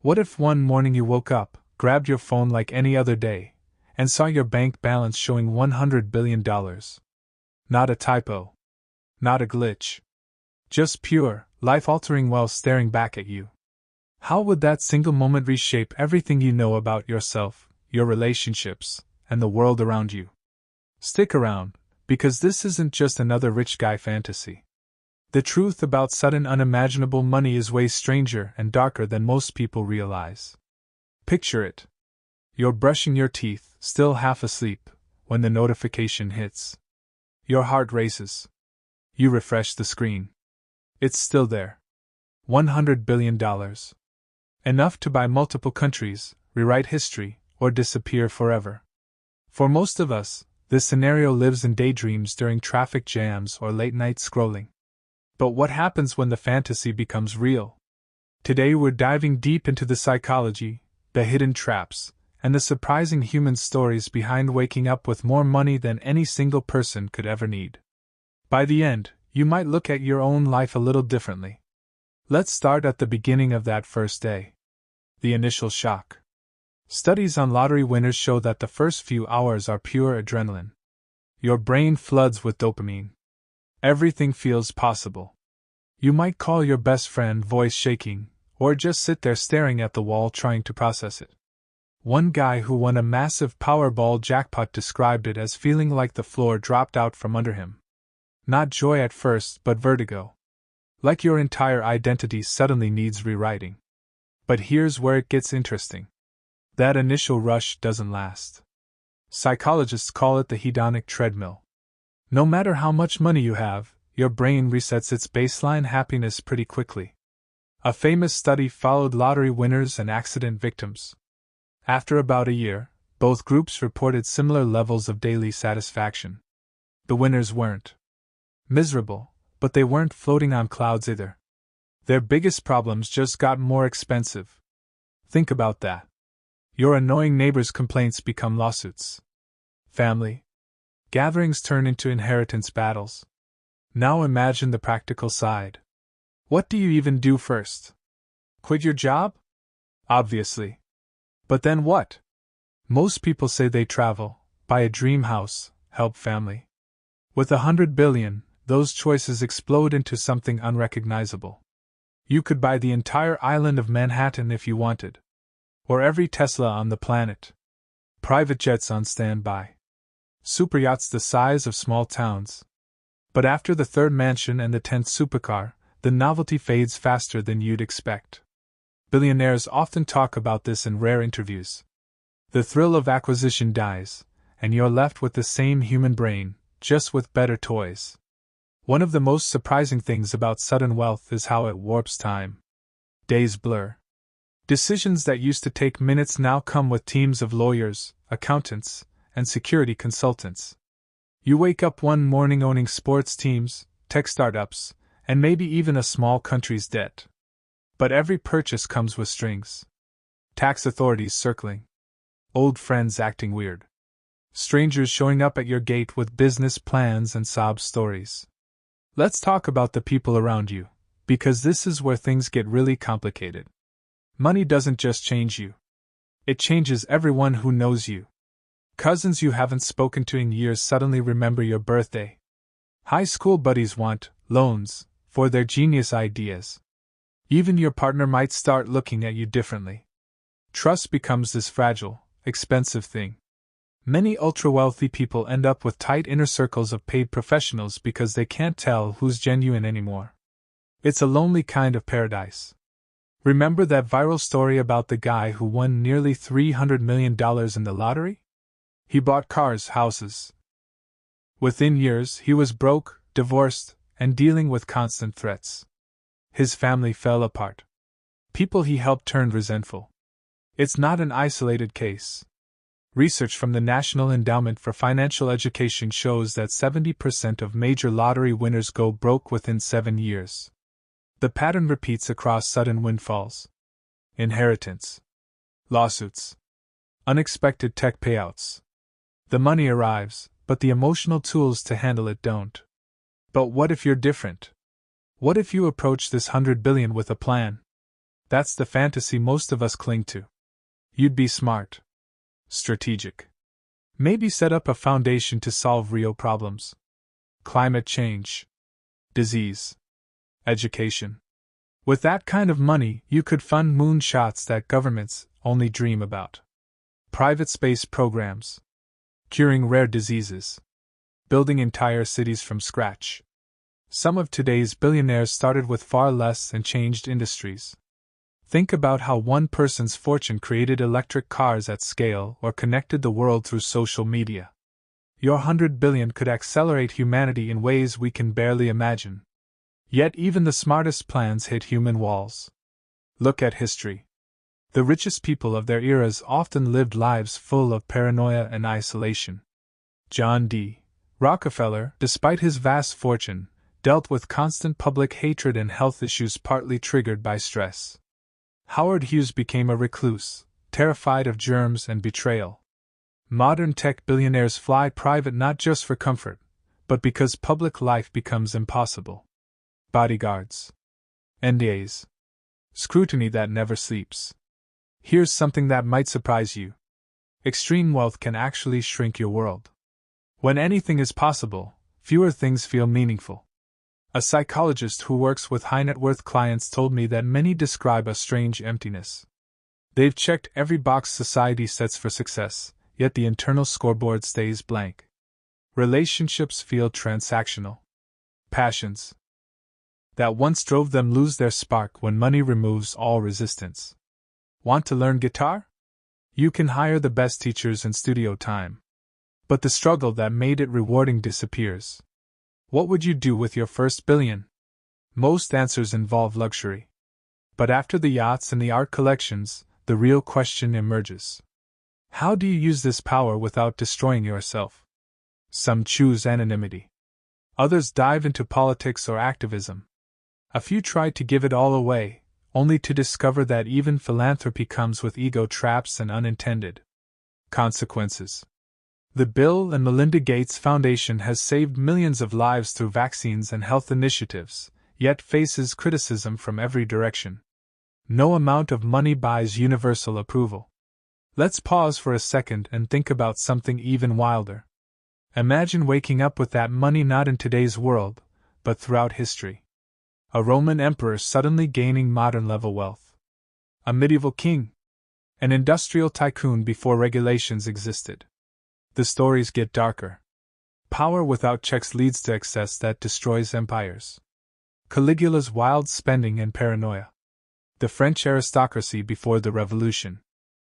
What if one morning you woke up, grabbed your phone like any other day, and saw your bank balance showing $100 billion? Not a typo. Not a glitch. Just pure, life-altering wealth staring back at you. How would that single moment reshape everything you know about yourself, your relationships, and the world around you? Stick around, because this isn't just another rich guy fantasy. The truth about sudden unimaginable money is way stranger and darker than most people realize. Picture it. You're brushing your teeth, still half asleep, when the notification hits. Your heart races. You refresh the screen. It's still there. $100 billion. Enough to buy multiple countries, rewrite history, or disappear forever. For most of us, this scenario lives in daydreams during traffic jams or late-night scrolling. But what happens when the fantasy becomes real? Today we're diving deep into the psychology, the hidden traps, and the surprising human stories behind waking up with more money than any single person could ever need. By the end, you might look at your own life a little differently. Let's start at the beginning of that first day. The initial shock. Studies on lottery winners show that the first few hours are pure adrenaline. Your brain floods with dopamine. Everything feels possible. You might call your best friend, voice shaking, or just sit there staring at the wall trying to process it. One guy who won a massive Powerball jackpot described it as feeling like the floor dropped out from under him. Not joy at first, but vertigo. Like your entire identity suddenly needs rewriting. But here's where it gets interesting. That initial rush doesn't last. Psychologists call it the hedonic treadmill. No matter how much money you have, your brain resets its baseline happiness pretty quickly. A famous study followed lottery winners and accident victims. After about a year, both groups reported similar levels of daily satisfaction. The winners weren't miserable, but they weren't floating on clouds either. Their biggest problems just got more expensive. Think about that. Your annoying neighbor's complaints become lawsuits. Family gatherings turn into inheritance battles. Now imagine the practical side. What do you even do first? Quit your job? Obviously. But then what? Most people say they travel, buy a dream house, help family. With $100 billion, those choices explode into something unrecognizable. You could buy the entire island of Manhattan if you wanted. Or every Tesla on the planet. Private jets on standby. Superyachts the size of small towns. But after the third mansion and the 10th supercar, the novelty fades faster than you'd expect. Billionaires often talk about this in rare interviews. The thrill of acquisition dies, and you're left with the same human brain, just with better toys. One of the most surprising things about sudden wealth is how it warps time. Days blur. Decisions that used to take minutes now come with teams of lawyers, accountants, and security consultants. You wake up one morning owning sports teams, tech startups, and maybe even a small country's debt. But every purchase comes with strings. Tax authorities circling. Old friends acting weird. Strangers showing up at your gate with business plans and sob stories. Let's talk about the people around you, because this is where things get really complicated. Money doesn't just change you. It changes everyone who knows you. Cousins you haven't spoken to in years suddenly remember your birthday. High school buddies want loans for their genius ideas. Even your partner might start looking at you differently. Trust becomes this fragile, expensive thing. Many ultra-wealthy people end up with tight inner circles of paid professionals because they can't tell who's genuine anymore. It's a lonely kind of paradise. Remember that viral story about the guy who won nearly $300 million in the lottery? He bought cars, houses. Within years, he was broke, divorced, and dealing with constant threats. His family fell apart. People he helped turned resentful. It's not an isolated case. Research from the National Endowment for Financial Education shows that 70% of major lottery winners go broke within 7 years. The pattern repeats across sudden windfalls. Inheritance. Lawsuits. Unexpected tech payouts. The money arrives, but the emotional tools to handle it don't. But what if you're different? What if you approach this $100 billion with a plan? That's the fantasy most of us cling to. You'd be smart, strategic. Maybe set up a foundation to solve real problems. Climate change, disease, education. With that kind of money, you could fund moonshots that governments only dream about. Private space programs, curing rare diseases, building entire cities from scratch. Some of today's billionaires started with far less and changed industries. Think about how one person's fortune created electric cars at scale or connected the world through social media. Your 100 billion could accelerate humanity in ways we can barely imagine. Yet even the smartest plans hit human walls. Look at history. The richest people of their eras often lived lives full of paranoia and isolation. John D. Rockefeller, despite his vast fortune, dealt with constant public hatred and health issues partly triggered by stress. Howard Hughes became a recluse, terrified of germs and betrayal. Modern tech billionaires fly private not just for comfort, but because public life becomes impossible. Bodyguards, NDAs, scrutiny that never sleeps. Here's something that might surprise you. Extreme wealth can actually shrink your world. When anything is possible, fewer things feel meaningful. A psychologist who works with high-net-worth clients told me that many describe a strange emptiness. They've checked every box society sets for success, yet the internal scoreboard stays blank. Relationships feel transactional. Passions that once drove them lose their spark when money removes all resistance. Want to learn guitar? You can hire the best teachers and studio time. But the struggle that made it rewarding disappears. What would you do with your first billion? Most answers involve luxury. But after the yachts and the art collections, the real question emerges. How do you use this power without destroying yourself? Some choose anonymity. Others dive into politics or activism. A few try to give it all away, only to discover that even philanthropy comes with ego traps and unintended consequences. The Bill and Melinda Gates Foundation has saved millions of lives through vaccines and health initiatives, yet faces criticism from every direction. No amount of money buys universal approval. Let's pause for a second and think about something even wilder. Imagine waking up with that money not in today's world, but throughout history. A Roman emperor suddenly gaining modern-level wealth. A medieval king. An industrial tycoon before regulations existed. The stories get darker. Power without checks leads to excess that destroys empires. Caligula's wild spending and paranoia. The French aristocracy before the Revolution.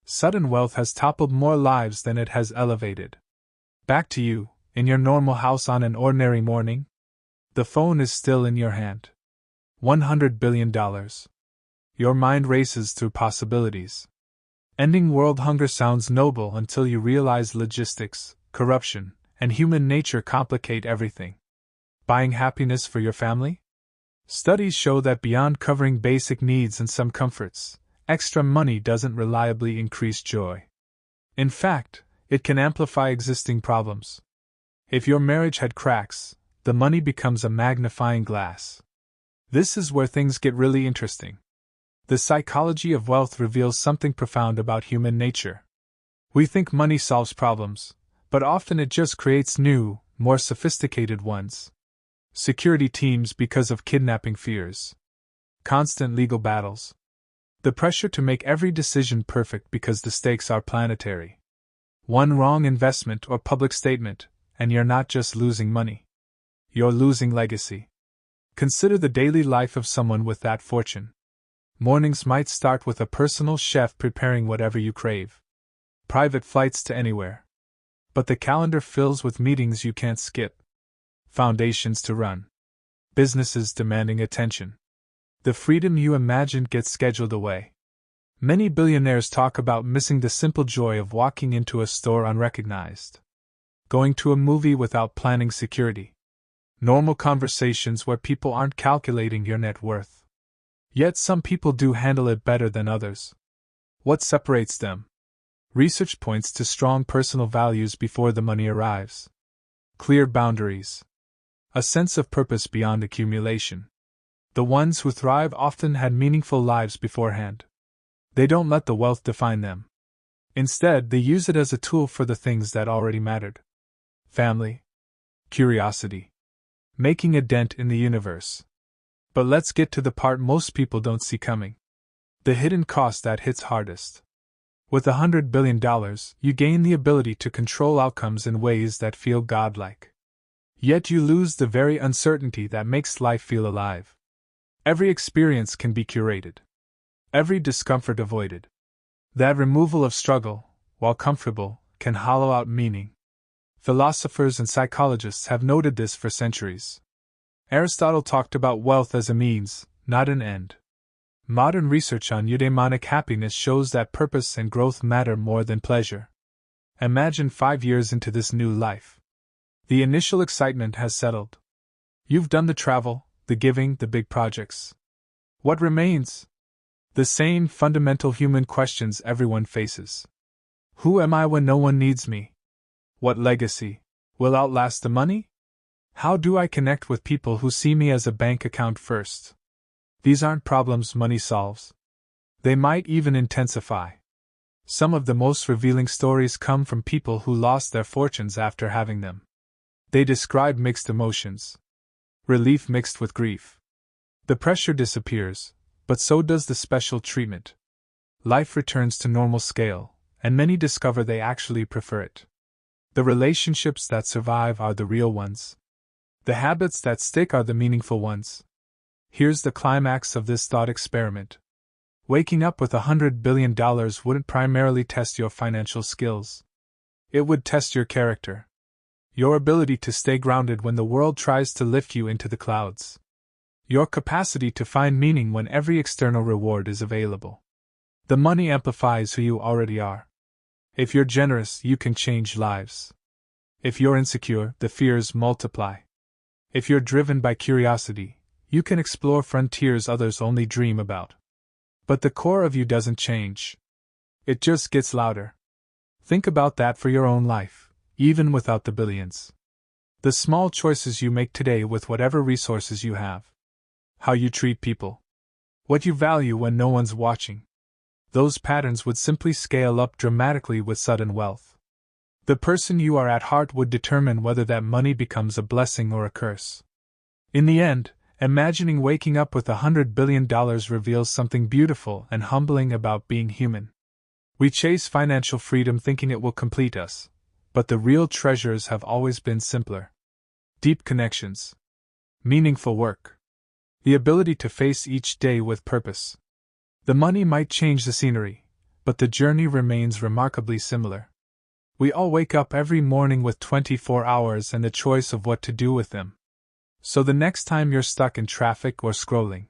Sudden wealth has toppled more lives than it has elevated. Back to you, in your normal house on an ordinary morning. The phone is still in your hand. $100 billion. Your mind races through possibilities. Ending world hunger sounds noble until you realize logistics, corruption, and human nature complicate everything. Buying happiness for your family? Studies show that beyond covering basic needs and some comforts, extra money doesn't reliably increase joy. In fact, it can amplify existing problems. If your marriage had cracks, the money becomes a magnifying glass. This is where things get really interesting. The psychology of wealth reveals something profound about human nature. We think money solves problems, but often it just creates new, more sophisticated ones. Security teams because of kidnapping fears. Constant legal battles. The pressure to make every decision perfect because the stakes are planetary. One wrong investment or public statement, and you're not just losing money. You're losing legacy. Consider the daily life of someone with that fortune. Mornings might start with a personal chef preparing whatever you crave. Private flights to anywhere. But the calendar fills with meetings you can't skip. Foundations to run. Businesses demanding attention. The freedom you imagined gets scheduled away. Many billionaires talk about missing the simple joy of walking into a store unrecognized. Going to a movie without planning security. Normal conversations where people aren't calculating your net worth. Yet some people do handle it better than others. What separates them? Research points to strong personal values before the money arrives. Clear boundaries. A sense of purpose beyond accumulation. The ones who thrive often had meaningful lives beforehand. They don't let the wealth define them. Instead, they use it as a tool for the things that already mattered: family, curiosity, making a dent in the universe. But let's get to the part most people don't see coming. The hidden cost that hits hardest. With $100 billion, you gain the ability to control outcomes in ways that feel godlike. Yet you lose the very uncertainty that makes life feel alive. Every experience can be curated. Every discomfort avoided. That removal of struggle, while comfortable, can hollow out meaning. Philosophers and psychologists have noted this for centuries. Aristotle talked about wealth as a means, not an end. Modern research on eudaimonic happiness shows that purpose and growth matter more than pleasure. Imagine 5 years into this new life. The initial excitement has settled. You've done the travel, the giving, the big projects. What remains? The same fundamental human questions everyone faces. Who am I when no one needs me? What legacy will outlast the money? How do I connect with people who see me as a bank account first? These aren't problems money solves. They might even intensify. Some of the most revealing stories come from people who lost their fortunes after having them. They describe mixed emotions. Relief mixed with grief. The pressure disappears, but so does the special treatment. Life returns to normal scale, and many discover they actually prefer it. The relationships that survive are the real ones. The habits that stick are the meaningful ones. Here's the climax of this thought experiment. Waking up with $100 billion wouldn't primarily test your financial skills. It would test your character. Your ability to stay grounded when the world tries to lift you into the clouds. Your capacity to find meaning when every external reward is available. The money amplifies who you already are. If you're generous, you can change lives. If you're insecure, the fears multiply. If you're driven by curiosity, you can explore frontiers others only dream about. But the core of you doesn't change. It just gets louder. Think about that for your own life, even without the billions. The small choices you make today with whatever resources you have. How you treat people. What you value when no one's watching. Those patterns would simply scale up dramatically with sudden wealth. The person you are at heart would determine whether that money becomes a blessing or a curse. In the end, imagining waking up with $100 billion reveals something beautiful and humbling about being human. We chase financial freedom thinking it will complete us, but the real treasures have always been simpler. Deep connections. Meaningful work. The ability to face each day with purpose. The money might change the scenery, but the journey remains remarkably similar. We all wake up every morning with 24 hours and the choice of what to do with them. So the next time you're stuck in traffic or scrolling,